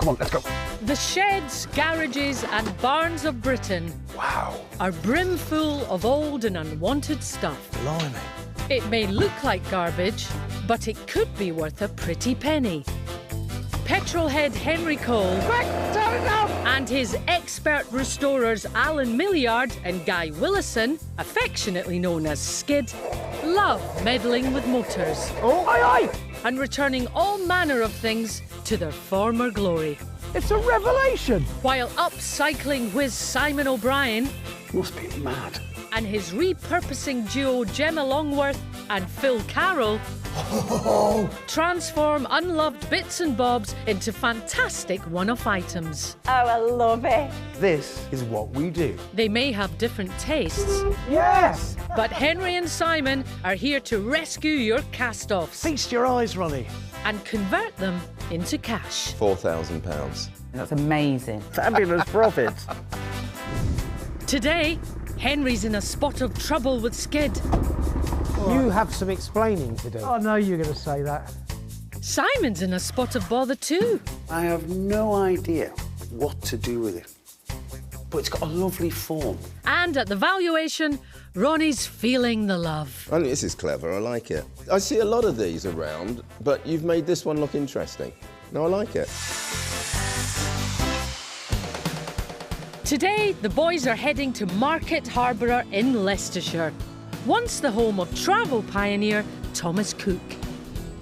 Come on, let's go. The sheds, garages and barns of Britain are brimful of old and unwanted stuff. Blimey. It may look like garbage, but it could be worth a pretty penny. Petrolhead Henry Cole and his expert restorers Alan Milliard and Guy Willison, affectionately known as Skid, love meddling with motors. Oh, aye, aye. And returning all manner of things to their former glory. It's a revelation. While upcycling whiz Simon O'Brien Must be mad. and his repurposing duo Gemma Longworth and Phil Carroll transform unloved bits and bobs into fantastic one-off items. Oh, I love it. This is what we do. They may have different tastes, Yes. but Henry and Simon are here to rescue your cast-offs Feast your eyes, Ronnie. and convert them into cash. £4,000. That's amazing. Fabulous profit. Today, Henry's in a spot of trouble with Skid. You have some explaining to do. I know you're going to say that. Simon's in a spot of bother too. I have no idea what to do with it, but it's got a lovely form. And at the valuation, Ronnie's feeling the love. I think this is clever, I like it. I see a lot of these around, but you've made this one look interesting. No, I like it. Today, the boys are heading to Market Harborough in Leicestershire, once the home of travel pioneer Thomas Cook.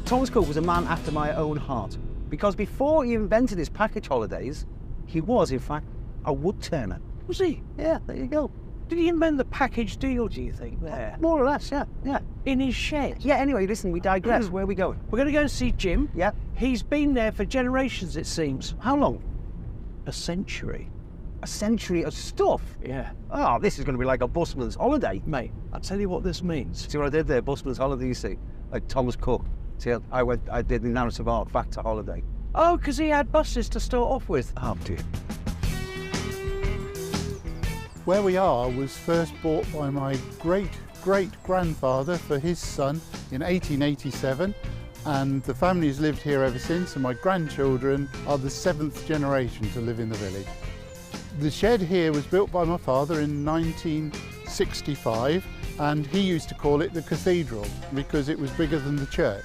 Thomas Cook was a man after my own heart, because before he invented his package holidays, he was, in fact, a wood turner. Was he? Yeah, there you go. Did he invent the package deal, do you think, there? More or less, yeah, yeah. In his shed? Yeah, anyway, listen, we digress. Where are we going? We're going to go and see Jim. Yeah. He's been there for generations, it seems. How long? A century. A century of stuff? Yeah. Oh, this is going to be like a busman's holiday. Mate, I'll tell you what this means. See what I did there, busman's holiday, you see? Like Thomas Cook. See, I did the narrative arc back to holiday. Oh, because he had buses to start off with. Oh, dear. Where we are was first bought by my great-great-grandfather for his son in 1887, and the family has lived here ever since, and my grandchildren are the 7th generation to live in the village. The shed here was built by my father in 1965, and he used to call it the cathedral because it was bigger than the church.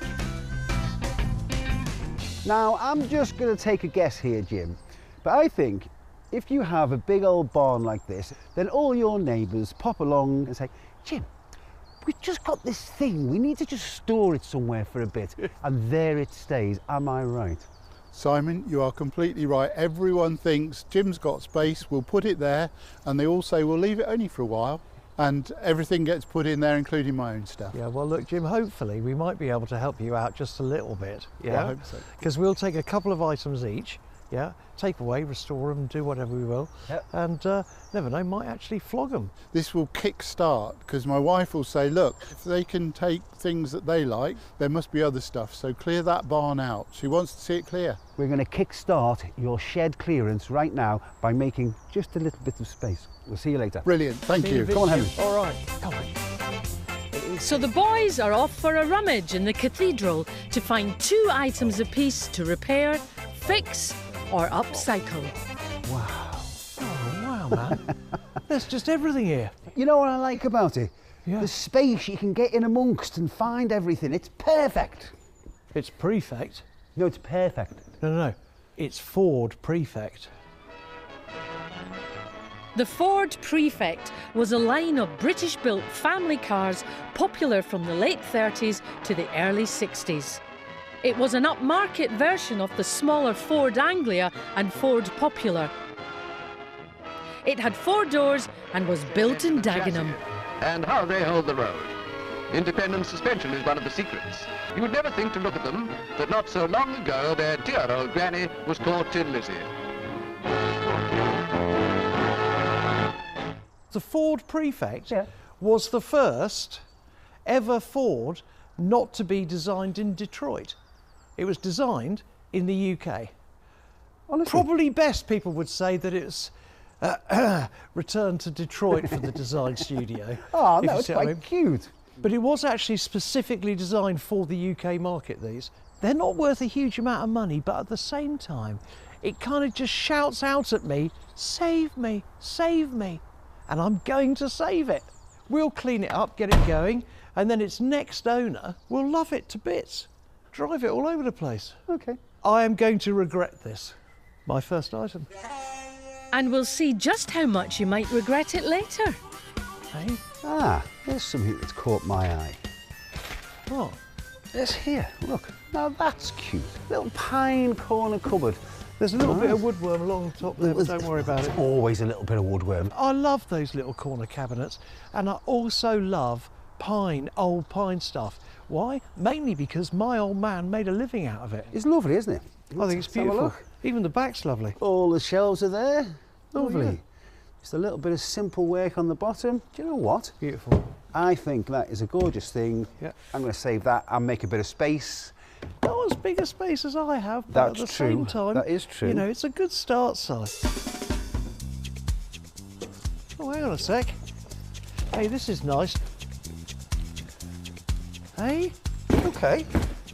Now, I'm just going to take a guess here, Jim, but I think if you have a big old barn like this, then all your neighbours pop along and say, Jim, we've just got this thing, we need to just store it somewhere for a bit, and there it stays. Am I right? Simon, you are completely right. Everyone thinks Jim's got space, we'll put it there, and they all say we'll leave it only for a while, and everything gets put in there, including my own stuff. Yeah, well, look, Jim, hopefully we might be able to help you out just a little bit. Yeah, Well, I hope so. Because we'll take a couple of items each, yeah, take away, restore them, do whatever we will, and never know, might actually flog them. This will kick-start, because my wife will say, look, if they can take things that they like, there must be other stuff, so clear that barn out. She wants to see it clear. We're going to kick-start your shed clearance right now by making just a little bit of space. We'll see you later. Brilliant, thank you. Come on, Henry. All right, come on. So the boys are off for a rummage in the cathedral to find 2 items apiece to repair, fix or upcycle. Oh, wow, man. There's just everything here. You know what I like about it? Yeah. The space you can get in amongst and find everything. It's perfect. It's Prefect. No, it's perfect. No. It's Ford Prefect. The Ford Prefect was a line of British-built family cars popular from the late 30s to the early 60s. It was an upmarket version of the smaller Ford Anglia and Ford Popular. It had 4 doors and was built in Dagenham. And how they hold the road. Independent suspension is one of the secrets. You would never think to look at them that not so long ago their dear old granny was called Tin Lizzie. The Ford Prefect was the first ever Ford not to be designed in Detroit. It was designed in the UK. Honestly? Probably best people would say that it's returned to Detroit for the design studio. Oh, if no, you it's see what I quite mean. cute. But it was actually specifically designed for the UK market, these. They're not worth a huge amount of money, but at the same time, it kind of just shouts out at me, save me, save me. And I'm going to save it. We'll clean it up, get it going, and then its next owner will love it to bits. Drive it all over the place. Okay. I am going to regret this. My first item. And we'll see just how much you might regret it later. Hey? Ah, there's something that's caught my eye. What? This here, look. Now that's cute. Little pine corner cupboard. There's a little bit of woodworm along the top there, but don't worry about it. Always a little bit of woodworm. I love those little corner cabinets, and I also love pine, old pine stuff. Why? Mainly because my old man made a living out of it. It's lovely, isn't it? I think it's beautiful. Even the back's lovely. All the shelves are there. Lovely. Oh, yeah. Just a little bit of simple work on the bottom. Do you know what? Beautiful. I think that is a gorgeous thing. Yeah. I'm going to save that and make a bit of space. Not as big a space as I have, but That's at the true. same time, That is true. You know, it's a good start size. Oh, hang on a sec. Hey, this is nice. Hey? Okay.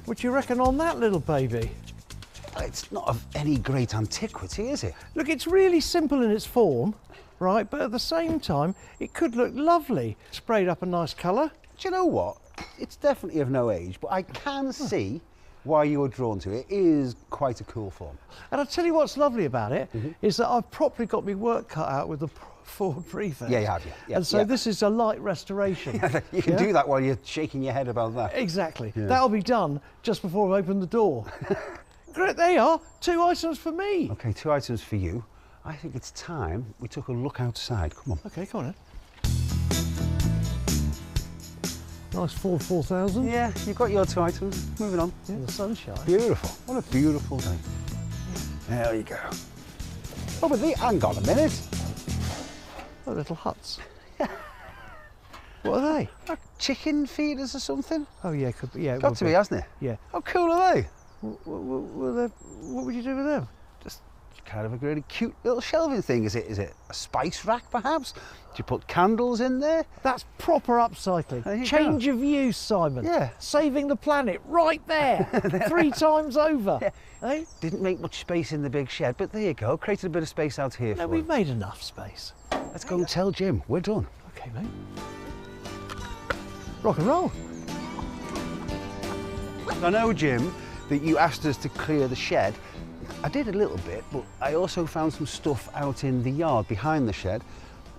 What do you reckon on that little baby? It's not of any great antiquity, is it? Look, it's really simple in its form, right? But at the same time, it could look lovely. Sprayed up a nice colour. Do you know what? It's definitely of no age, but I can see why you were drawn to it. It is quite a cool form. And I'll tell you what's lovely about it, is that I've properly got my work cut out with the Ford Prefect. Yeah, you have, yeah. And so this is a light restoration. You can do that while you're shaking your head about that. Exactly. Yeah. That'll be done just before I open the door. Great, there you are. 2 items for me. Okay, 2 items for you. I think it's time we took a look outside. Come on. Okay, come on then. Nice Ford 4000. Yeah, you've got your 2 items. Moving on. In the sunshine. Beautiful. What a beautiful day. There you go. Oh, but hang on a minute. Oh, little huts. What are they? Chicken feeders or something? Oh, yeah, could be. Yeah, it Got would to be, hasn't it? Yeah. How cool are they? What would you do with them? Just kind of a really cute little shelving thing. Is it a spice rack, perhaps? Do you put candles in there? That's proper upcycling. There you Change go. of use, Simon. Yeah. Saving the planet right there. 3 times over. Yeah. Eh? Didn't make much space in the big shed, but there you go. Created a bit of space out here No, for we've him. made enough space. Let's go and tell Jim. We're done. Okay, mate. Rock and roll. I know, Jim, that you asked us to clear the shed. I did a little bit, but I also found some stuff out in the yard behind the shed.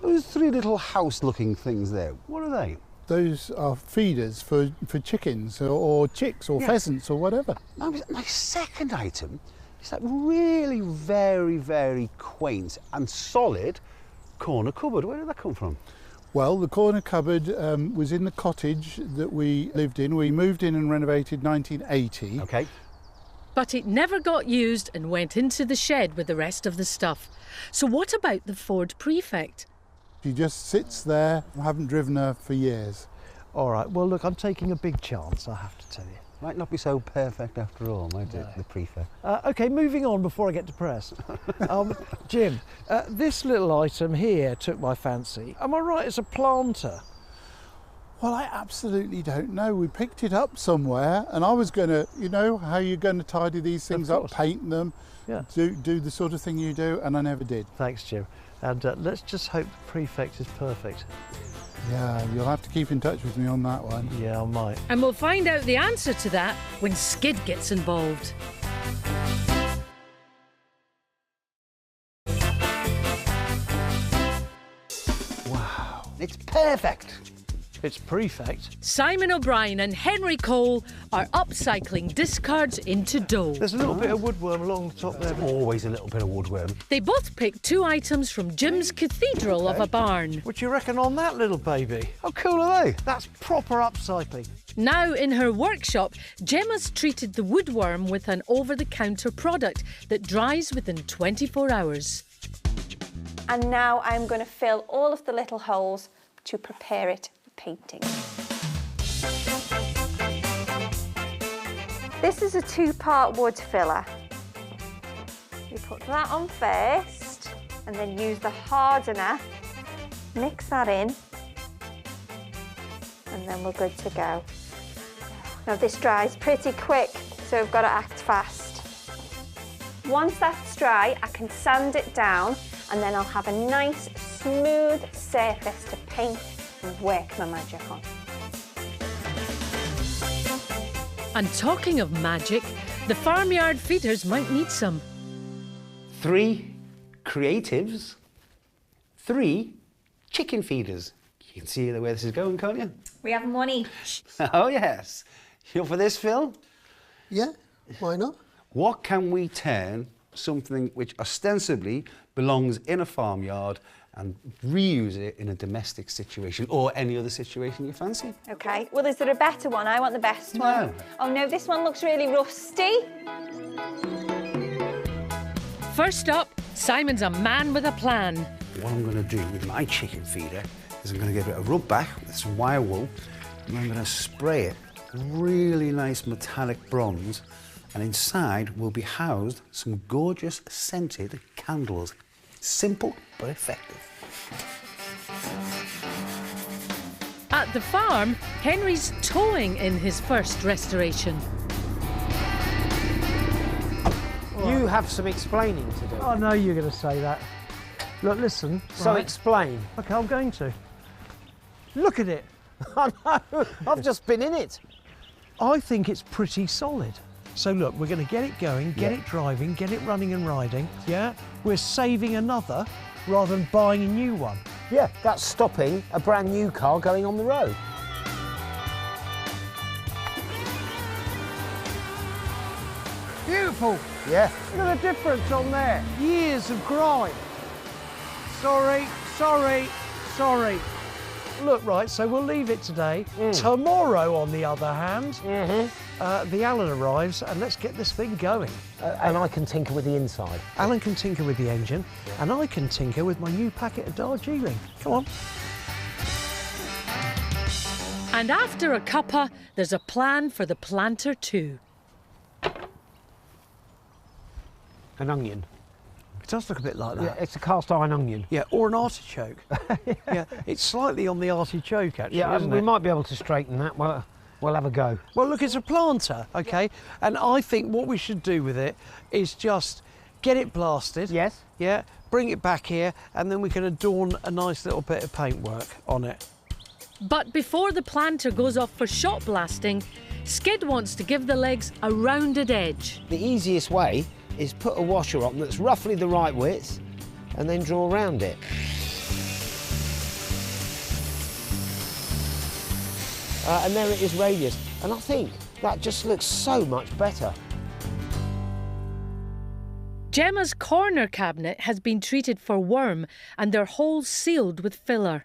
There was 3 little house-looking things there. What are they? Those are feeders for chickens or chicks or pheasants or whatever. Now, my second item is that really very, very quaint and solid corner cupboard. Where did that come from? Well, the corner cupboard was in the cottage that we lived in. We moved in and renovated 1980. Okay. But it never got used and went into the shed with the rest of the stuff. So what about the Ford Prefect? She just sits there. I haven't driven her for years. All right, well, look, I'm taking a big chance, I have to tell you. Might not be so perfect after all, might it, the Prefect? Okay, moving on before I get depressed. Jim, this little item here took my fancy. Am I right, it's a planter? Well, I absolutely don't know. We picked it up somewhere and I was going to, you know, how you're going to tidy these things up, paint them, do the sort of thing you do, and I never did. Thanks, Jim. And let's just hope the Prefect is perfect. Yeah, you'll have to keep in touch with me on that one. Yeah, I might. And we'll find out the answer to that when Skid gets involved. Wow, it's perfect. It's Prefect. Simon O'Brien and Henry Cole are upcycling discards into dough. There's a little bit of woodworm along the top there. Always a little bit of woodworm. They both picked 2 items from Jim's cathedral of a barn. What do you reckon on that little baby? How cool are they? That's proper upcycling. Now in her workshop, Gemma's treated the woodworm with an over-the-counter product that dries within 24 hours. And now I'm going to fill all of the little holes to prepare it for painting. This is a 2-part wood filler. You put that on first and then use the hardener, mix that in, and then we're good to go. Now this dries pretty quick, so we've got to act fast. Once that's dry, I can sand it down and then I'll have a nice smooth surface to paint and work my magic on. And talking of magic, the farmyard feeders might need some. 3 creatives, 3 chicken feeders. You can see where this is going, can't you? We have one each. Oh, yes. You up for this, Phil? Yeah, why not? What can we turn something which ostensibly belongs in a farmyard and reuse it in a domestic situation or any other situation you fancy? Okay, well, is there a better one? I want the best one. Oh no, this one looks really rusty. First up, Simon's a man with a plan. What I'm going to do with my chicken feeder is I'm going to give it a rub back with some wire wool, and I'm going to spray it really nice metallic bronze, and inside will be housed some gorgeous scented candles. Simple but effective. At the farm, Henry's towing in his first restoration. You have some explaining to do. I know you're going to say that. Look, listen. So right. explain. OK, I'm going to. Look at it. I know. I've just been in it. I think it's pretty solid. So look, we're going to get it going, get it driving, get it running and riding, yeah? We're saving another rather than buying a new one. Yeah, that's stopping a brand new car going on the road. Beautiful. Yeah. Look at the difference on there. Years of grime. Sorry, sorry, sorry. Look, right, so we'll leave it today. Tomorrow, on the other hand, the Alan arrives and let's get this thing going. And I can tinker with the inside. Alan can tinker with the engine and I can tinker with my new packet of Darjeeling. Come on. And after a cuppa, there's a plan for the planter too. An onion. It does look a bit like that. Yeah, it's a cast iron onion. Yeah, or an artichoke. Yeah, it's slightly on the artichoke, actually, Yeah, isn't we it? might be able to straighten that. We'll have a go. Well, look, it's a planter, OK? And I think what we should do with it is just get it blasted. Yes. Yeah, bring it back here, and then we can adorn a nice little bit of paintwork on it. But before the planter goes off for shot blasting, Skid wants to give the legs a rounded edge. The easiest way is put a washer on that's roughly the right width and then draw around it. And there it is radius. And I think that just looks so much better. Gemma's corner cabinet has been treated for worm and their holes sealed with filler.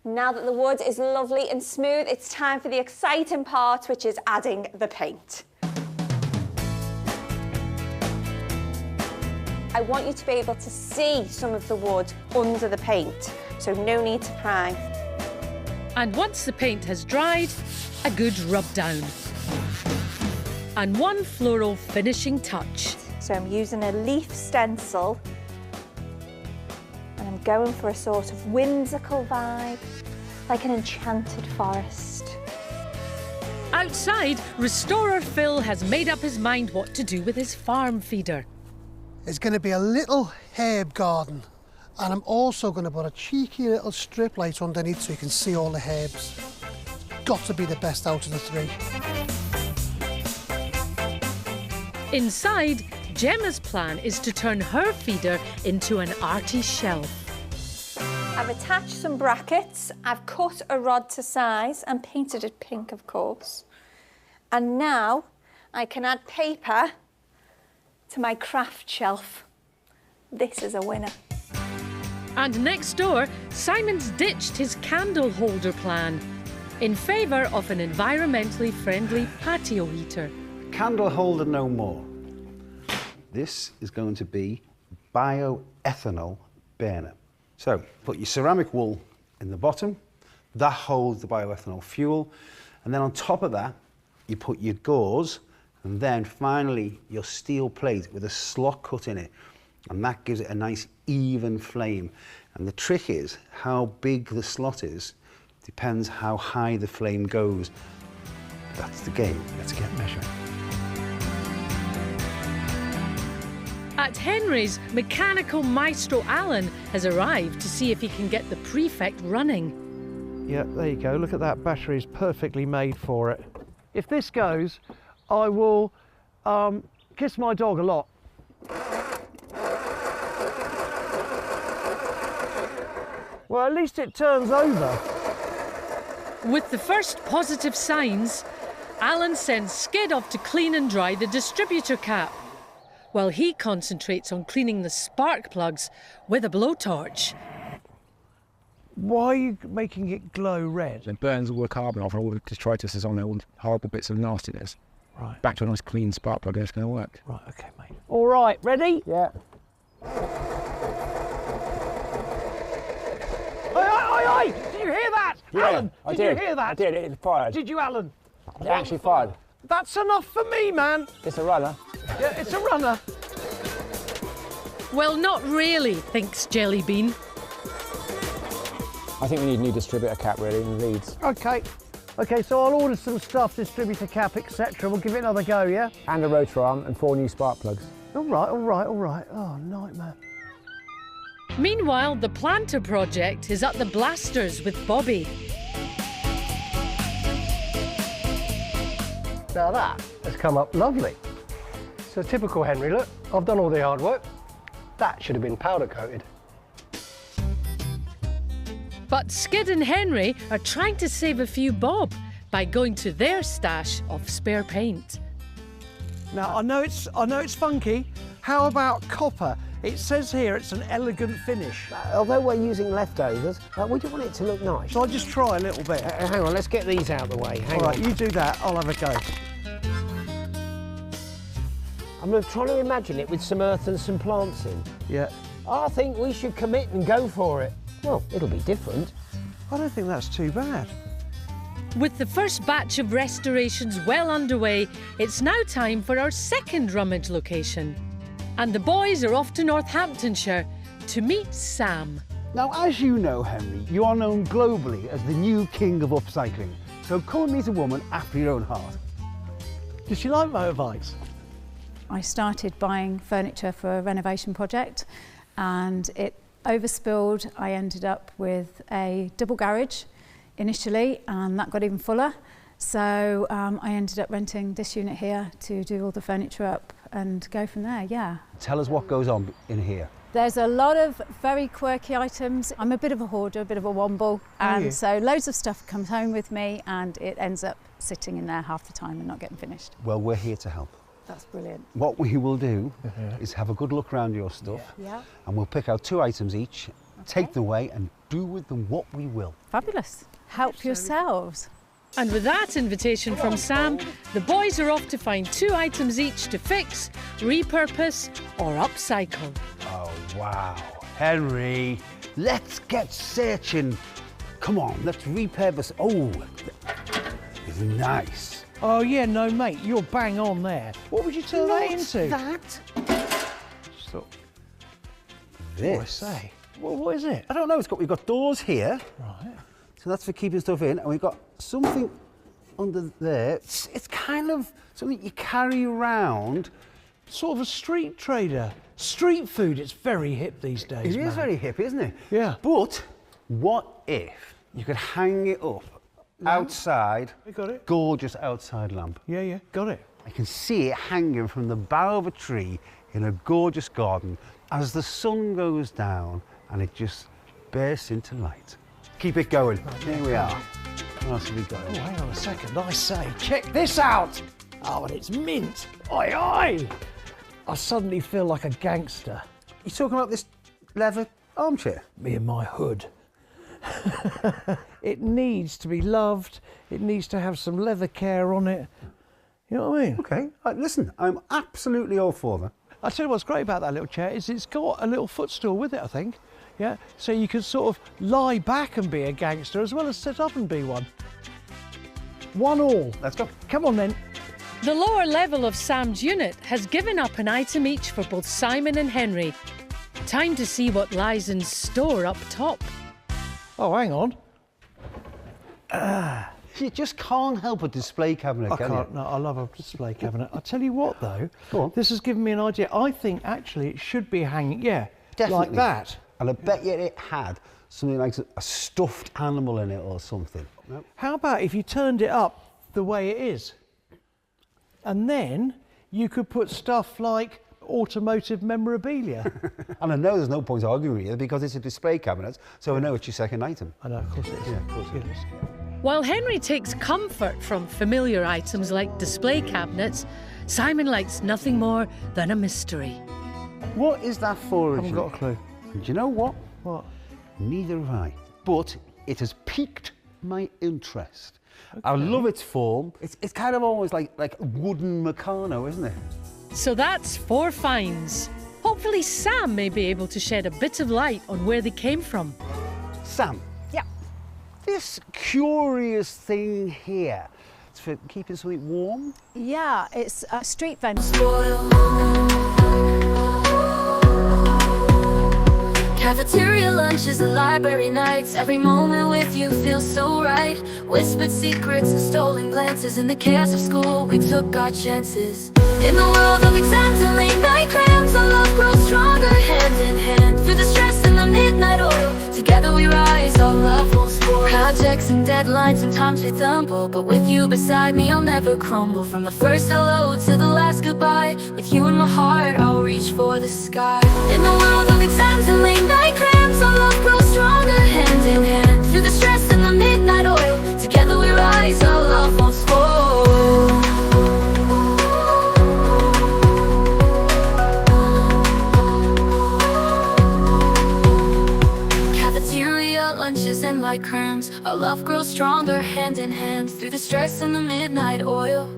Now that the wood is lovely and smooth, it's time for the exciting part, which is adding the paint. I want you to be able to see some of the wood under the paint, so no need to prime. And once the paint has dried, a good rub down. And one floral finishing touch. So I'm using a leaf stencil and I'm going for a sort of whimsical vibe, like an enchanted forest. Outside, restorer Phil has made up his mind what to do with his farm feeder. It's going to be a little herb garden, and I'm also going to put a cheeky little strip light underneath so you can see all the herbs. Got to be the best out of the 3. Inside, Gemma's plan is to turn her feeder into an arty shelf. I've attached some brackets, I've cut a rod to size and painted it pink, of course. And now I can add paper to my craft shelf. This is a winner. And next door, Simon's ditched his candle holder plan in favour of an environmentally friendly patio heater. Candle holder no more. This is going to be bioethanol burner. So put your ceramic wool in the bottom, that holds the bioethanol fuel, and then on top of that you put your gauze, and then finally your steel plate with a slot cut in it, and that gives it a nice even flame. And the trick is how big the slot is depends how high the flame goes. That's the game. Let's get measuring. fact, Henry's mechanical maestro Alan has arrived to see if he can get the Prefect running. Yeah, there you go. Look at that. Battery is perfectly made for it. If this goes, I will kiss my dog a lot. Well, at least it turns over. With the first positive signs, Alan sends Skid off to clean and dry the distributor cap, while he concentrates on cleaning the spark plugs with a blowtorch. Why are you making it glow red? It burns all the carbon off and all the detritus on there, all the horrible bits of nastiness. Right. Back to a nice clean spark plug, it's going to work. Right, OK, mate. All right, ready? Yeah. Oi! Did you hear that? Yeah, Alan, I did you hear that? I did, it fired. Did you, Alan? It actually fired. That's enough for me, man. It's a runner. Yeah, it's a runner. Well, not really, thinks Jellybean. I think we need a new distributor cap, really, in Leeds. OK. OK, so I'll order some stuff, distributor cap, etc. We'll give it another go, yeah? And a rotor arm and 4 new spark plugs. All right, all right, all right. Oh, nightmare. Meanwhile, the planter project is at the blasters with Bobby. Now that has come up lovely. So typical Henry, look, I've done all the hard work. That should have been powder coated. But Skid and Henry are trying to save a few bob by going to their stash of spare paint. Now, I know it's funky. How about copper? It says here it's an elegant finish. Although we're using leftovers, we do want it to look nice. So I'll just try a little bit. Hang on, let's get these out of the way. Hang All right, on. you do that, I'll have a go. I'm trying to imagine it with some earth and some plants in. Yeah. I think we should commit and go for it. Well, it'll be different. I don't think that's too bad. With the first batch of restorations well underway, it's now time for our second rummage location. And the boys are off to Northamptonshire to meet Sam. Now, as you know, Henry, you are known globally as the new king of upcycling. So come and meet a woman after your own heart. Does she like motorbikes? I started buying furniture for a renovation project and it overspilled. I ended up with a double garage initially and that got even fuller. So I ended up renting this unit here to do all the furniture up and go from there, yeah. Tell us what goes on in here. There's a lot of very quirky items. I'm a bit of a hoarder, a bit of a womble, and so loads of stuff comes home with me and it ends up sitting in there half the time and not getting finished. Well, we're here to help. That's brilliant. What we will do is have a good look around your stuff, and we'll pick out 2 items each, take them away and do with them what we will. Fabulous. Help yourselves. And with that invitation from Sam, the boys are off to find 2 items each to fix, repurpose or upcycle. Oh, wow. Henry, let's get searching. Come on, let's repurpose. Oh, it's nice. Oh, yeah, no, mate, you're bang on there. What would you turn that into? That? So, This. what I say? What is it? I don't know. We've got doors here. Right. So that's for keeping stuff in, and we've got something under there. It's kind of something you carry around. Sort of a street trader. Street food, it's very hip these days, It man. is very hip, isn't it? Yeah. But what if you could hang it up outside? I got it. Gorgeous outside lamp. Yeah, yeah, got it. I can see it hanging from the bough of a tree in a gorgeous garden as the sun goes down and it just bursts into light. Keep it going. Here we are. What else have we got? Oh, hang on a second. I say, check this out. Oh, and it's mint. Oi, oi. I suddenly feel like a gangster. You talking about this leather armchair? Me and my hood. It needs to be loved. It needs to have some leather care on it. You know what I mean? Okay. Listen, I'm absolutely all for that. I'll tell you what's great about that little chair is it's got a little footstool with it, I think. Yeah, so you can sort of lie back and be a gangster as well as sit up and be one. 1 all. Let's go. Come on then. The lower level of Sam's unit has given up an item each for both Simon and Henry. Time to see what lies in store up top. Oh, hang on. You just can't help a display cabinet, I can can't. you? No, I love a display cabinet. I tell you what, though. Go on. This has given me an idea. I think actually it should be hanging. Yeah, Definitely. like that. And I bet you it had something like a stuffed animal in it or something. No? How about if you turned it up the way it is, and then you could put stuff like automotive memorabilia. And I know there's no point arguing with you because it's a display cabinet, so I know it's your second item. I know, of course it is. Yeah, of course it is. While Henry takes comfort from familiar items like display cabinets, Simon likes nothing more than a mystery. What is that for? I haven't got a clue. And do you know what? What? Neither have I. But it has piqued my interest. Okay. I love its form. It's kind of almost like wooden Meccano, isn't it? So that's 4 finds. Hopefully Sam may be able to shed a bit of light on where they came from. Sam. Yeah. This curious thing here, it's for keeping something warm? Yeah, it's a street vendor. Cafeteria lunches and library nights. Every moment with you feels so right. Whispered secrets and stolen glances. In the chaos of school, we took our chances. In the world of exams and late night crams, our love grows stronger hand in hand. Through the stress and the midnight oil, together we rise, our love won't spoil. Projects and deadlines, sometimes we stumble, but with you beside me, I'll never crumble. From the first hello to the last goodbye, with you in my heart, I'll reach for the sky. In the world of exams and late night crams, our love grows stronger hand in hand. Through the stress and the midnight oil, together we rise, our love won't spoil. Lunches and light crams, our love grows stronger hand in hand. Through the stress and the midnight oil,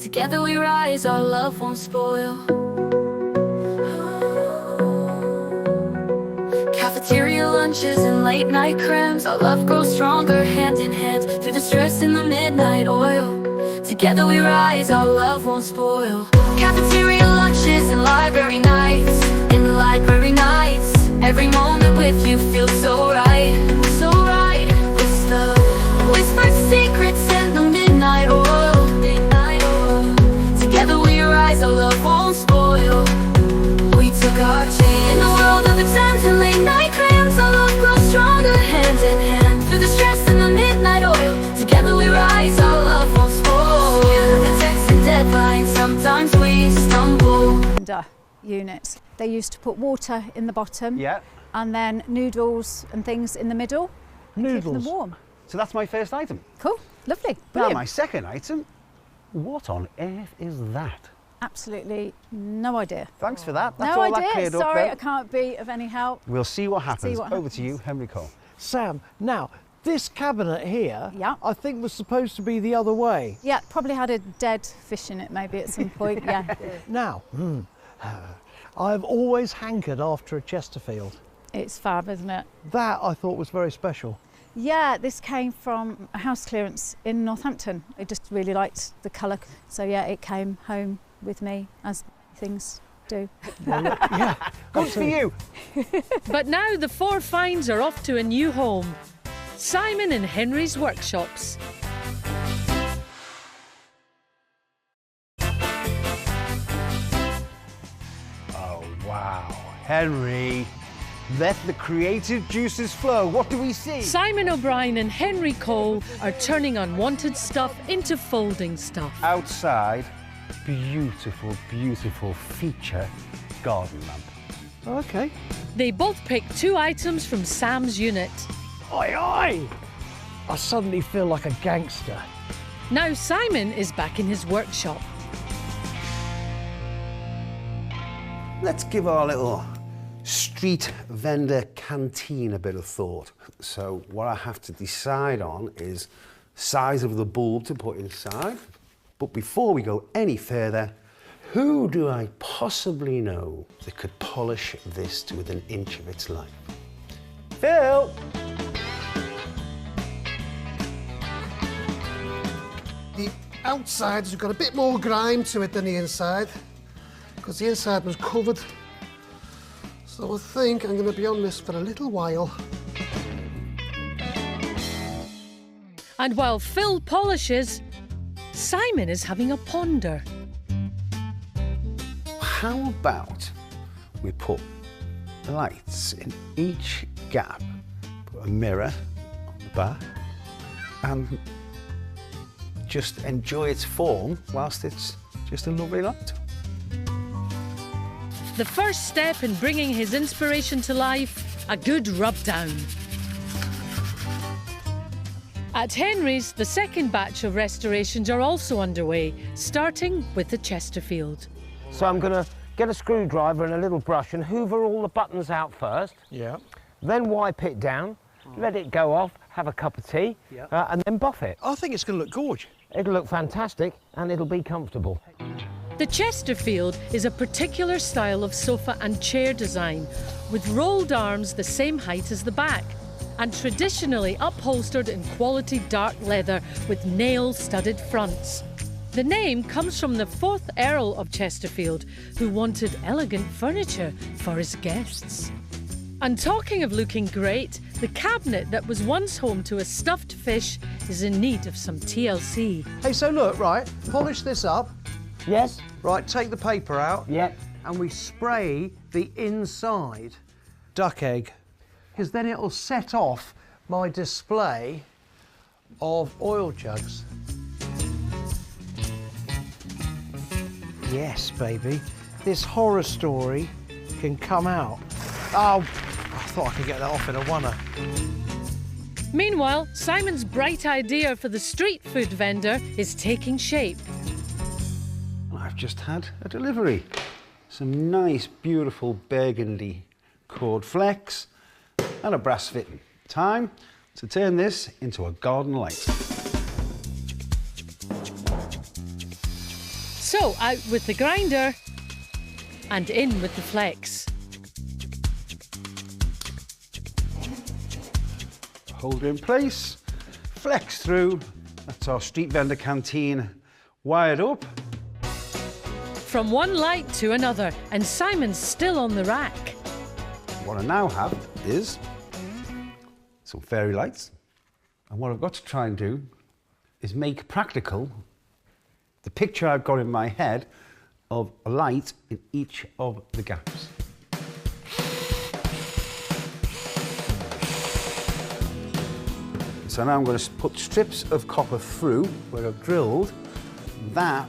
together we rise, our love won't spoil. Cafeteria lunches and late night crams, our love grows stronger hand in hand. Through the stress and the midnight oil, together we rise, our love won't spoil. Cafeteria lunches and library nights, in the library nights, every moment with you feels so right, so right. It's the whispered secrets and the midnight oil, midnight oil. Together we rise, our love won't spoil. We took our chance. In the world of exams and late night crams, our love grows stronger hand in hand. Through the stress and the midnight oil, together we rise, our love won't spoil. The texts and deadlines, sometimes we stumble. Units. They used to put water in the bottom. Yeah. And then noodles and things in the middle. Noodles. Keeping them warm. So that's my first item. Cool. Lovely. Now Brilliant. my second item, what on earth is that? Absolutely no idea. Thanks for that. That's no all idea. that cleared Sorry, up I can't be of any help. We'll see what happens. what Over to you, Henry Cole. Sam, now, this cabinet here, yeah, I think was supposed to be the other way. Yeah, probably had a dead fish in it maybe at some point, yeah. Now, I've always hankered after a Chesterfield. It's fab, isn't it? That I thought was very special. Yeah, this came from a house clearance in Northampton. I just really liked the colour. So yeah, it came home with me, as things do. Well, look, yeah, good for you. But now the 4 finds are off to a new home. Simon and Henry's workshops. Oh, wow. Henry, let the creative juices flow. What do we see? Simon O'Brien and Henry Cole are turning unwanted stuff into folding stuff. Outside, beautiful, beautiful feature garden lamp. Okay. They both picked 2 items from Sam's unit. Oi, oi! I suddenly feel like a gangster. Now Simon is back in his workshop. Let's give our little street vendor canteen a bit of thought. So what I have to decide on is size of the bulb to put inside. But before we go any further, who do I possibly know that could polish this to within an inch of its life? Phil! The outside has got a bit more grime to it than the inside, because the inside was covered. So I think I'm going to be on this for a little while. And while Phil polishes, Simon is having a ponder. How about we put lights in each gap, put a mirror on the back, and just enjoy its form whilst it's just a lovely light. The first step in bringing his inspiration to life, a good rub down. At Henry's, the second batch of restorations are also underway, starting with the Chesterfield. So I'm going to get a screwdriver and a little brush and hoover all the buttons out first. Yeah. Then wipe it down, let it go off, have a cup of tea, and then buff it. I think it's going to look gorgeous. It'll look fantastic and it'll be comfortable. The Chesterfield is a particular style of sofa and chair design, with rolled arms the same height as the back, and traditionally upholstered in quality dark leather with nail-studded fronts. The name comes from the 4th Earl of Chesterfield, who wanted elegant furniture for his guests. And talking of looking great, the cabinet that was once home to a stuffed fish is in need of some TLC. Hey, so look, right, polish this up. Yes. Right, take the paper out. Yep. And we spray the inside duck egg, because then it'll set off my display of oil jugs. Yes, baby, this horror story can come out. Oh, I thought I could get that off in a oneer. Meanwhile, Simon's bright idea for the street food vendor is taking shape. I've just had a delivery. Some nice, beautiful burgundy cord flex and a brass fitting. Time to turn this into a garden light. So out with the grinder and in with the flex. Hold it in place, flex through. That's our street vendor canteen wired up. From one light to another, and Simon's still on the rack. What I now have is some fairy lights. And what I've got to try and do is make practical the picture I've got in my head of a light in each of the gaps. So now I'm going to put strips of copper through where I've drilled. That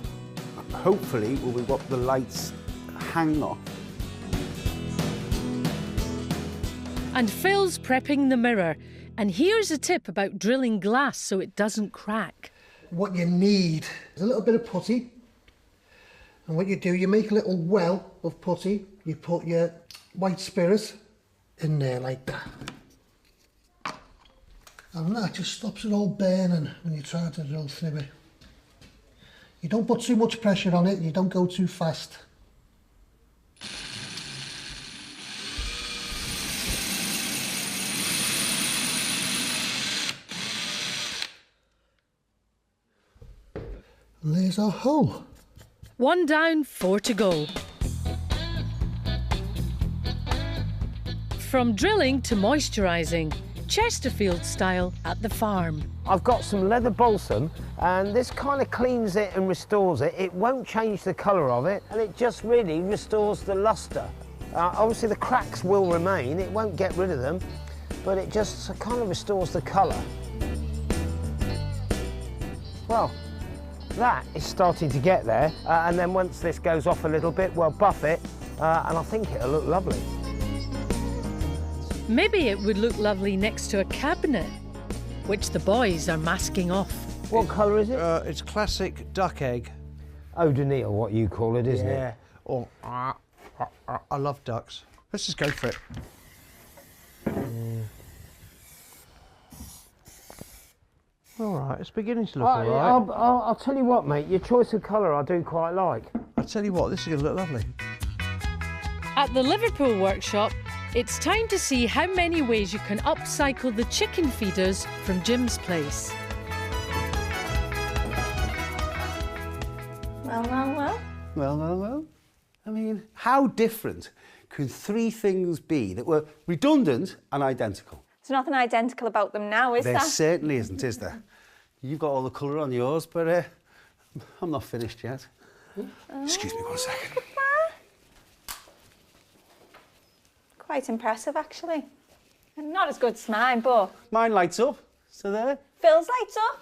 hopefully will be what the lights hang off. And Phil's prepping the mirror. And here's a tip about drilling glass so it doesn't crack. What you need is a little bit of putty. And what you do, you make a little well of putty. You put your white spirit in there like that. And that just stops it all burning when you try to drill through it. You don't put too much pressure on it and you don't go too fast. And there's our hole. 1 down, 4 to go. From drilling to moisturising, Chesterfield style at the farm. I've got some leather balsam and this kind of cleans it and restores it. It won't change the colour of it and it just really restores the lustre. Obviously the cracks will remain, it won't get rid of them, but it just kind of restores the colour. Well, that is starting to get there and then once this goes off a little bit, we'll buff it and I think it'll look lovely. Maybe it would look lovely next to a cabinet, which the boys are masking off. What colour is it? It's classic duck egg. O'Donnell, what you call it, isn't it? Yeah. Oh, I love ducks. Let's just go for it. All right, it's beginning to look all right. I'll tell you what, mate, your choice of colour I do quite like. I'll tell you what, this is going to look lovely. At the Liverpool workshop, it's time to see how many ways you can upcycle the chicken feeders from Jim's place. Well, well, well. Well, well, well. I mean, how different could 3 things be that were redundant and identical? There's nothing identical about them now, is there? There certainly isn't, is there? You've got all the colour on yours, but I'm not finished yet. Excuse me 1 second. Quite impressive, actually. Not as good as mine, but... Mine lights up, so there. Phil's lights up.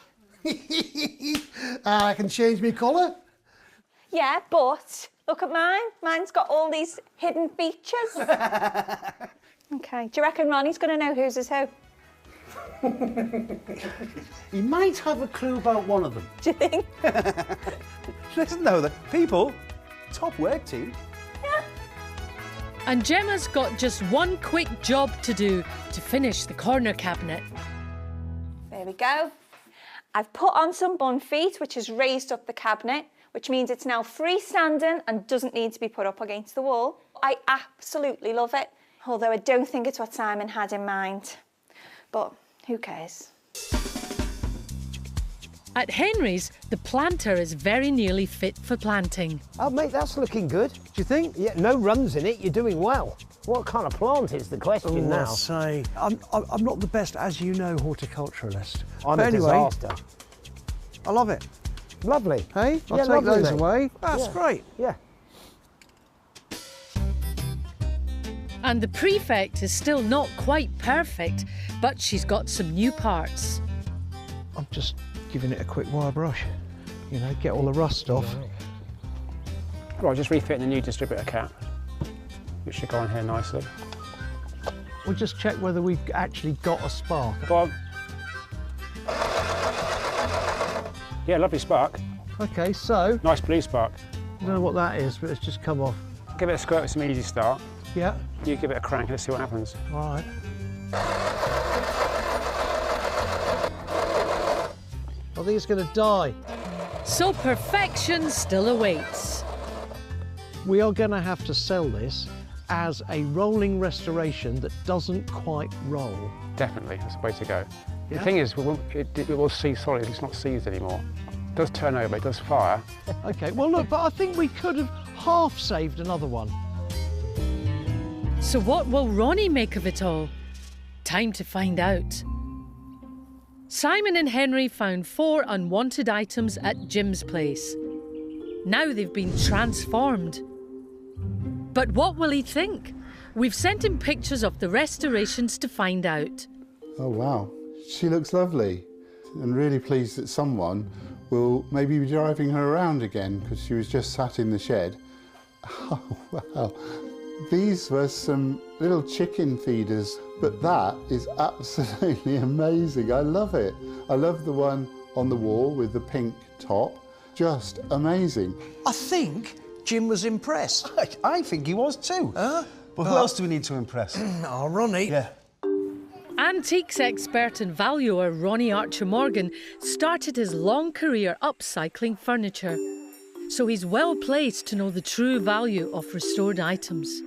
I can change my colour. Yeah, but look at mine. Mine's got all these hidden features. OK, do you reckon Ronnie's going to know whose is who? He might have a clue about one of them. Do you think? Listen though, the people, top work team. And Gemma's got just one quick job to do to finish the corner cabinet. There we go. I've put on some bun feet, which has raised up the cabinet, which means it's now freestanding and doesn't need to be put up against the wall. I absolutely love it, although I don't think it's what Simon had in mind. But who cares? At Henry's, the planter is very nearly fit for planting. Oh, mate, that's looking good. Do you think? Yeah, no runs in it, you're doing well. What kind of plant is the question now? I say, I'm not the best, as you know, horticulturalist. I'm but a anyway, disaster. I love it. Lovely. Hey, I'll Yeah, take lovely, those mate. away. That's Yeah. great. Yeah. And the Prefect is still not quite perfect, but she's got some new parts. I'm just giving it a quick wire brush, you know, get all the rust off. Right, just refitting the new distributor cap, which should go on here nicely. We'll just check whether we've actually got a spark. Go on. Yeah, lovely spark. Okay, so... Nice blue spark. I don't know what that is, but it's just come off. Give it a squirt with some easy start. Yeah. You give it a crank, let's see what happens. All right. I think it's going to die. So perfection still awaits. We are going to have to sell this as a rolling restoration that doesn't quite roll. Definitely, that's the way to go. Yeah? The thing is, it will seize solid, it's not seized anymore. It does turn over, it does fire. OK, well, look, but I think we could have half saved another one. So what will Ronnie make of it all? Time to find out. Simon and Henry found 4 unwanted items at Jim's place. Now they've been transformed. But what will he think? We've sent him pictures of the restorations to find out. Oh wow, she looks lovely. And really pleased that someone will maybe be driving her around again because she was just sat in the shed. Oh wow. These were some little chicken feeders, but that is absolutely amazing. I love it. I love the one on the wall with the pink top. Just amazing. I think Jim was impressed. I think he was too. But who else do we need to impress? Oh, Ronnie. Yeah. Antiques expert and valuer Ronnie Archer-Morgan started his long career upcycling furniture, so he's well placed to know the true value of restored items.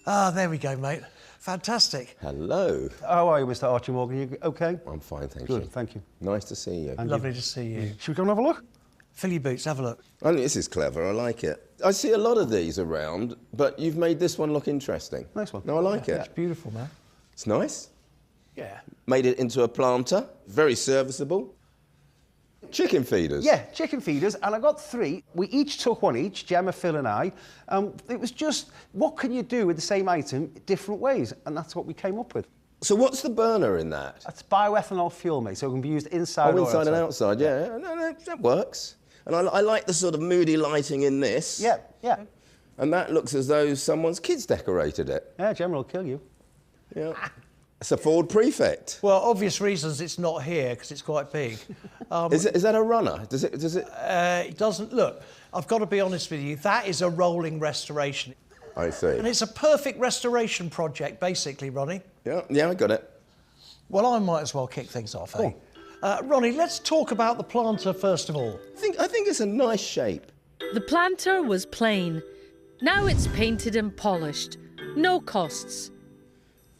Ah, there we go, mate. Fantastic. Hello. How are you, Mr. Archer-Morgan? You OK? I'm fine, thank Good, you. thank you. Nice to see you. Lovely to see you. Should we go and have a look? Fill your boots, have a look. Oh, this is clever, I like it. I see a lot of these around, but you've made this one look interesting. Nice one. No, I like it. It's beautiful, man. It's nice. Yeah. Made it into a planter, very serviceable. Chicken feeders. Yeah, chicken feeders, and I got 3. We each took one each, Gemma, Phil and I. It was just, what can you do with the same item different ways? And that's what we came up with. So what's the burner in that? That's bioethanol fuel, mate, so it can be used inside or inside outside. and outside, yeah. No, that works. And I like the sort of moody lighting in this. Yeah, yeah. And that looks as though someone's kids decorated it. Yeah, Gemma will kill you. Yeah. It's a Ford Prefect. Well, obvious reasons it's not here because it's quite big. Is that a runner? Does it? It doesn't. Look, I've got to be honest with you. That is a rolling restoration. I see. And it's a perfect restoration project, basically, Ronnie. Yeah, I got it. Well, I might as well kick things off, eh? Ronnie, let's talk about the planter first of all. I think it's a nice shape. The planter was plain. Now it's painted and polished. No costs.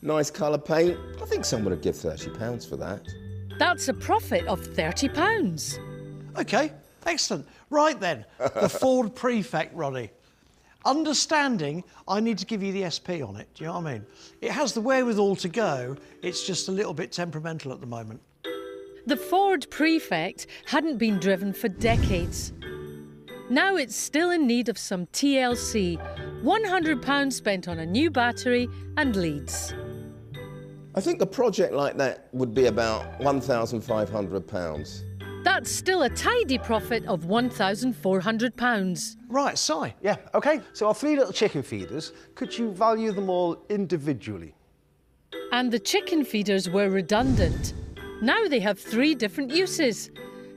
Nice colour paint. I think someone would give £30 for that. That's a profit of £30. OK, excellent. Right then, the Ford Prefect, Ronnie. Understanding, I need to give you the SP on it, do you know what I mean? It has the wherewithal to go, it's just a little bit temperamental at the moment. The Ford Prefect hadn't been driven for decades. Now it's still in need of some TLC, £100 spent on a new battery and leads. I think a project like that would be about £1,500. That's still a tidy profit of £1,400. Right, Si. Yeah, OK. So our 3 little chicken feeders, could you value them all individually? And the chicken feeders were redundant. Now they have 3 different uses.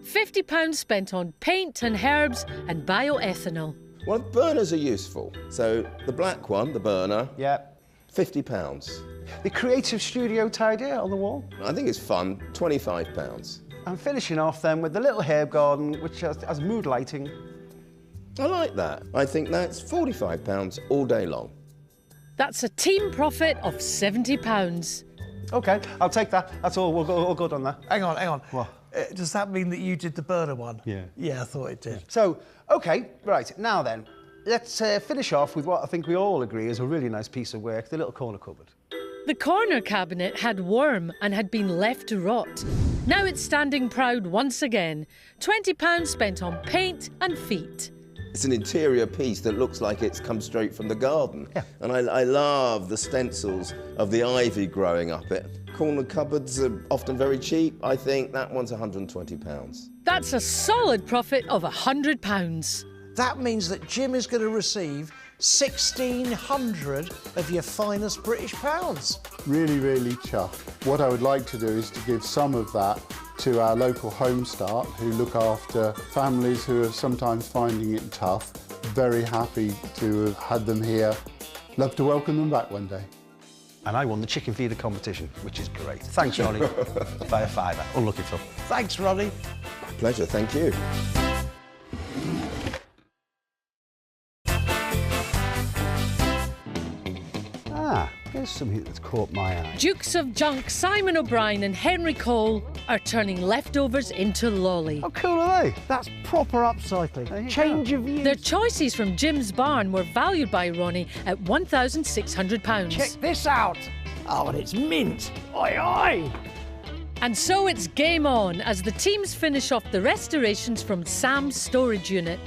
£50 spent on paint and herbs and bioethanol. Well, burners are useful. So the black one, the burner, yeah, £50. The creative studio tidy on the wall? I think it's fun, £25. And finishing off then with the little herb garden, which has mood lighting. I like that. I think that's £45 all day long. That's a team profit of £70. OK, I'll take that. That's all. We're all good on that. Hang on. What? Does that mean that you did the burner one? Yeah. Yeah, I thought it did. So, OK, right, now then, let's finish off with what I think we all agree is a really nice piece of work, the little corner cupboard. The corner cabinet had worm and had been left to rot. Now it's standing proud once again. £20 spent on paint and feet. It's an interior piece that looks like it's come straight from the garden. Yeah. And I love the stencils of the ivy growing up it. Corner cupboards are often very cheap. I think that one's £120. That's a solid profit of £100. That means that Jim is going to receive 1,600 of your finest British pounds. Really, really chuffed. What I would like to do is to give some of that to our local Home Start, who look after families who are sometimes finding it tough. Very happy to have had them here. Love to welcome them back one day. And I won the chicken feeder competition, which is great. Thanks, Ronnie. By a fiver. Unlucky Phil. Thanks, Ronnie. My pleasure, thank you. Here's something that's caught my eye. Dukes of Junk, Simon O'Brien and Henry Cole are turning leftovers into lolly. How cool are they? That's proper upcycling. Change of use. Their choices from Jim's barn were valued by Ronnie at £1,600. Check this out. Oh, and it's mint. Oi, oi. And so it's game on as the teams finish off the restorations from Sam's storage unit,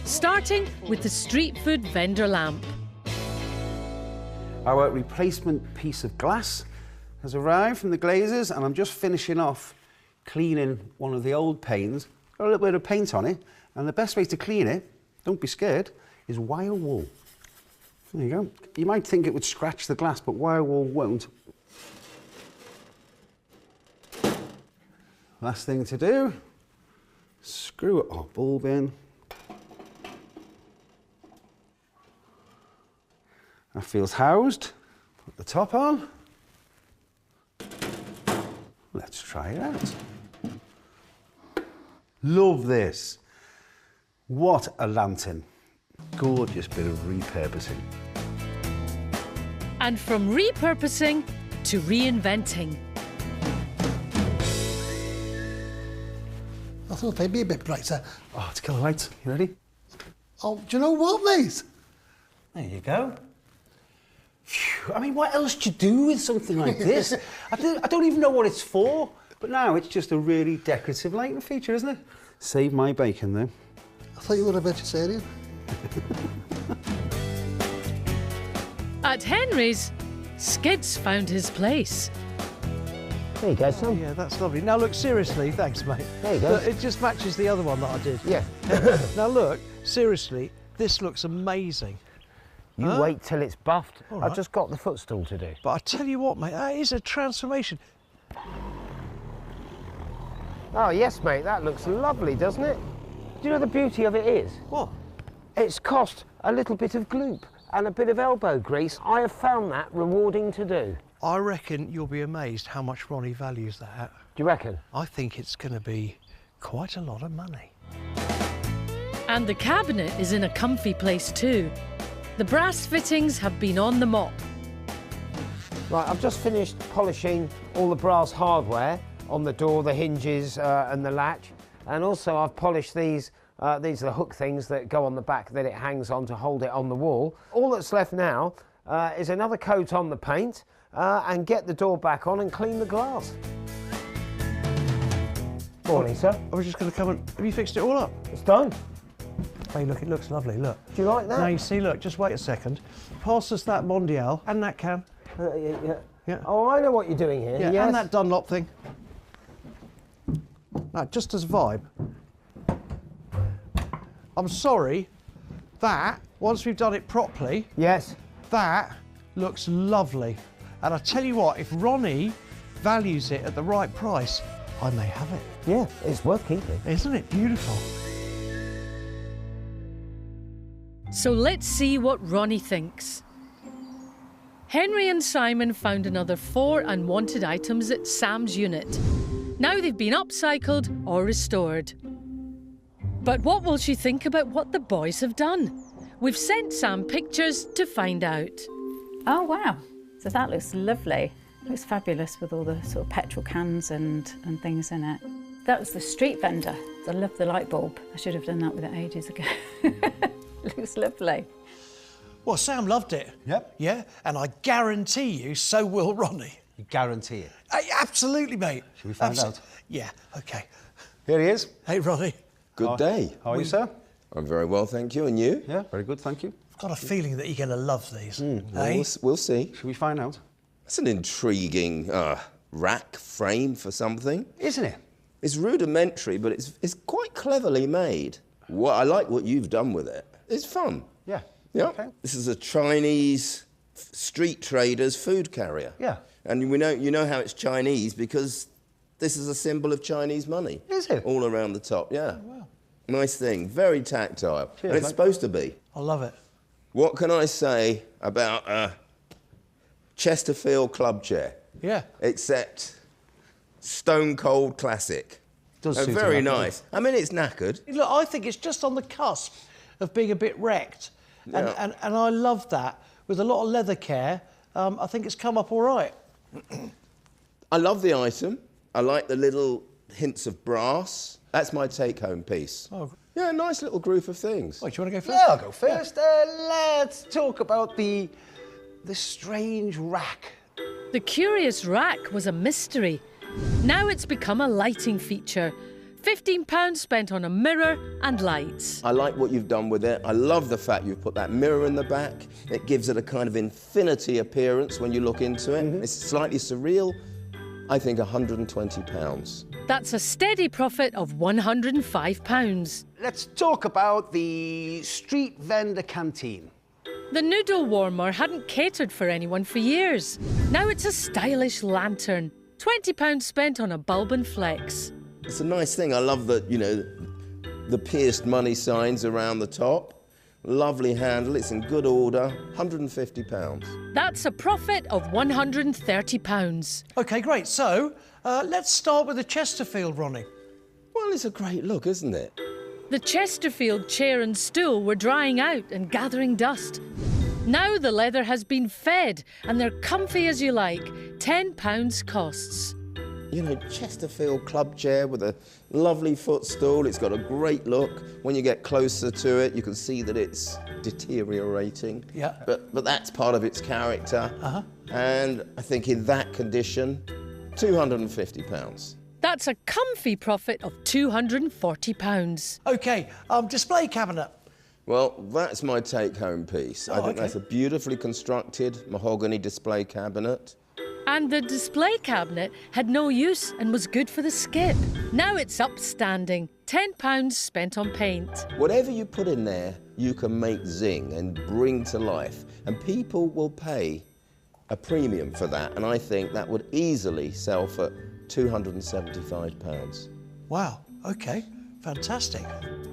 starting with the street food vendor lamp. Our replacement piece of glass has arrived from the glazers, and I'm just finishing off cleaning one of the old panes. Got a little bit of paint on it, and the best way to clean it, don't be scared, is wire wool. There you go. You might think it would scratch the glass, but wire wool won't. Last thing to do, screw our bulb in. That feels housed. Put the top on. Let's try it out. Love this. What a lantern. Gorgeous bit of repurposing. And from repurposing to reinventing. I thought they'd be a bit brighter. Oh, it's killer lights. You ready? Oh, do you know what, mate? There you go. Phew, I mean, what else do you do with something like this? I don't even know what it's for, but now it's just a really decorative lighting feature, isn't it? Save my bacon, though. I thought you were a vegetarian. At Henry's, Skid's found his place. There you go, son. Yeah, that's lovely. Now, look, seriously, thanks, mate. There you go. Look, it just matches the other one that I did. Yeah. Now, look, seriously, this looks amazing. You wait till it's buffed. All right. I've just got the footstool to do. But I tell you what, mate, that is a transformation. Oh, yes, mate, that looks lovely, doesn't it? Do you know the beauty of it is? What? It's cost a little bit of gloop and a bit of elbow grease. I have found that rewarding to do. I reckon you'll be amazed how much Ronnie values that. Do you reckon? I think it's going to be quite a lot of money. And the cabinet is in a comfy place too. The brass fittings have been on the mop. Right, I've just finished polishing all the brass hardware on the door, the hinges and the latch. And also I've polished these are the hook things that go on the back that it hangs on to hold it on the wall. All that's left now is another coat on the paint and get the door back on and clean the glass. Morning, sir. I was just going to come and... Have you fixed it all up? It's done. Hey, look, it looks lovely, look. Do you like that? Now, you see, look, just wait a second. Pass us that Mondial and that can. Yeah. Oh, I know what you're doing here. Yeah, yes. and that Dunlop thing. Now, just as a vibe. I'm sorry, that, once we've done it properly... Yes. That looks lovely. And I tell you what, if Ronnie values it at the right price, I may have it. Yeah, it's worth keeping. Isn't it beautiful? So let's see what Ronnie thinks. Henry and Simon found another 4 unwanted items at Sam's unit. Now they've been upcycled or restored. But what will she think about what the boys have done? We've sent Sam pictures to find out. Oh, wow. So that looks lovely. It looks fabulous with all the sort of petrol cans and things in it. That was the street vendor. I love the light bulb. I should have done that with it ages ago. It looks lovely. Well, Sam loved it. Yep. Yeah, and I guarantee you, so will Ronnie. You guarantee it? Absolutely, mate. Should we find out? Yeah, OK. Here he is. Hey, Ronnie. Good day. How are you, sir? I'm very well, thank you. And you? Yeah, very good, thank you. I've got a feeling that you're going to love these. Well, we'll see. Should we find out? It's an intriguing rack frame for something. Isn't it? It's rudimentary, but it's quite cleverly made. I like what you've done with it. It's fun. Yeah. Yeah. Okay. This is a Chinese street trader's food carrier. Yeah. And you know how it's Chinese because this is a symbol of Chinese money. Is it? All around the top, yeah. Oh, wow. Nice thing, very tactile. Cheers, and it's mate. supposed to be. I love it. What can I say about a Chesterfield club chair? Yeah. Except stone cold classic. Does suit very him, nice. I mean, it's knackered. Look, I think it's just on the cusp of being a bit wrecked. Yeah. And I love that. With a lot of leather care, I think it's come up all right. I love the item. I like the little hints of brass. That's my take-home piece. Oh. Yeah, a nice little group of things. Wait, do you want to go first? Yeah, I'll go first. Let's talk about the strange rack. The curious rack was a mystery. Now it's become a lighting feature. £15 spent on a mirror and lights. I like what you've done with it. I love the fact you've put that mirror in the back. It gives it a kind of infinity appearance when you look into it. It's slightly surreal. I think £120. That's a steady profit of £105. Let's talk about the street vendor canteen. The noodle warmer hadn't catered for anyone for years. Now it's a stylish lantern. £20 spent on a bulb and flex. It's a nice thing. I love that, the pierced money signs around the top. Lovely handle. It's in good order. £150. That's a profit of £130. OK, great. So, let's start with the Chesterfield, Ronnie. Well, it's a great look, isn't it? The Chesterfield chair and stool were drying out and gathering dust. Now the leather has been fed and they're comfy as you like. £10 costs. Chesterfield club chair with a lovely footstool. It's got a great look. When you get closer to it, you can see that it's deteriorating. Yeah. But that's part of its character. And I think in that condition, £250. That's a comfy profit of £240. OK, display cabinet. Well, that's my take-home piece. I think that's a beautifully constructed mahogany display cabinet. And the display cabinet had no use and was good for the skip. Now it's upstanding. £10 spent on paint. Whatever you put in there, you can make zing and bring to life. And people will pay a premium for that. And I think that would easily sell for £275. Wow, OK, fantastic.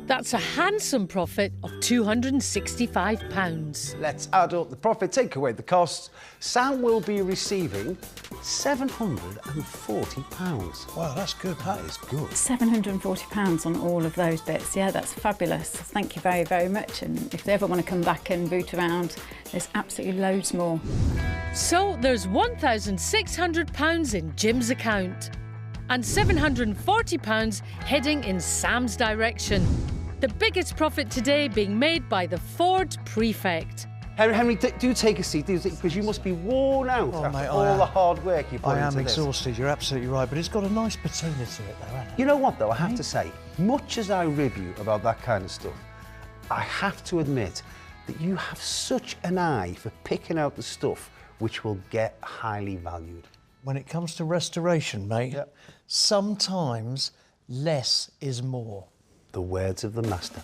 That's a handsome profit of £265. Let's add up the profit, take away the costs. Sam will be receiving £740. Wow, that's good. That is good. £740 on all of those bits. Yeah, that's fabulous. Thank you very, very much. And if they ever want to come back and boot around, there's absolutely loads more. So there's £1,600 in Jim's account and £740 heading in Sam's direction. The biggest profit today being made by the Ford Prefect. Henry, do take a seat, because you must be worn out after mate, all the hard work you put I into am this. exhausted, you're absolutely right, but it's got a nice patina to it though, hasn't it? You know what though, I have to say, much as I rib you about that kind of stuff, I have to admit that you have such an eye for picking out the stuff which will get highly valued. When it comes to restoration, mate, sometimes less is more. The words of the master.